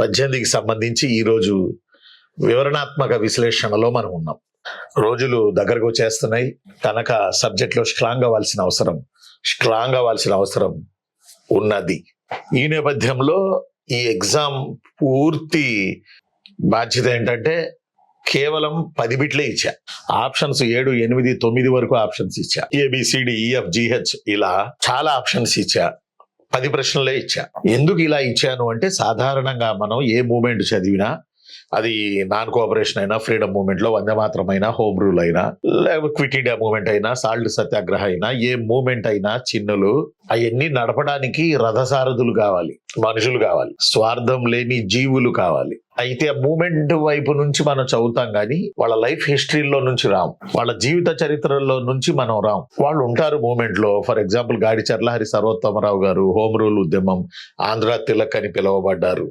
18కి సంబంధించి ఈరోజు వివరణాత్మక విశ్లేషణలో మనం ఉన్నాం. రోజులు దగ్గరకు వచ్చేస్తున్నాయి కనుక సబ్జెక్ట్లో స్ట్రాంగ్ అవ్వాల్సిన అవసరం ఉన్నది. ఈ నేపథ్యంలో ఈ ఎగ్జామ్ పూర్తి బాధ్యత ఏంటంటే కేవలం 10 బిట్లే ఇచ్చా. ఆప్షన్స్ 7, 8, 9 వరకు ఆప్షన్స్ ఇచ్చా. ABCDEFGH ఇలా చాలా ఆప్షన్స్ ఇచ్చా. 10 ప్రశ్నలే ఇచ్చా. ఎందుకు ఇలా ఇచ్చాను అంటే సాధారణంగా మనం ఏ మూమెంట్ చదివినా, అది నాన్ కోఆపరేషన్ అయినా, ఫ్రీడమ్ మూవ్మెంట్ లో వందే మాత్రం అయినా, హోమ్ రూల్ అయినా, లేకపోతే క్విట్ ఇండియా మూవ్మెంట్ అయినా, సాల్ట్ సత్యాగ్రహ అయినా, ఏ మూవ్మెంట్ అయినా చిన్నులు అవన్నీ నడపడానికి రథసారథులు కావాలి, మనుషులు కావాలి, స్వార్థం లేని జీవులు కావాలి. అయితే ఆ మూమెంట్ వైపు నుంచి మనం చదువుతాం కానీ వాళ్ళ లైఫ్ హిస్టరీలో నుంచి రాం, వాళ్ళ జీవిత చరిత్రలో నుంచి మనం రాం. వాళ్ళు ఉంటారు మూమెంట్ లో. ఫర్ ఎగ్జాంపుల్ గాడి చర్లహరి సర్వోత్తమరావు గారు హోమ్ రూల్ ఉద్యమం ఆంధ్ర తిలక్ అని పిలువబడ్డారు.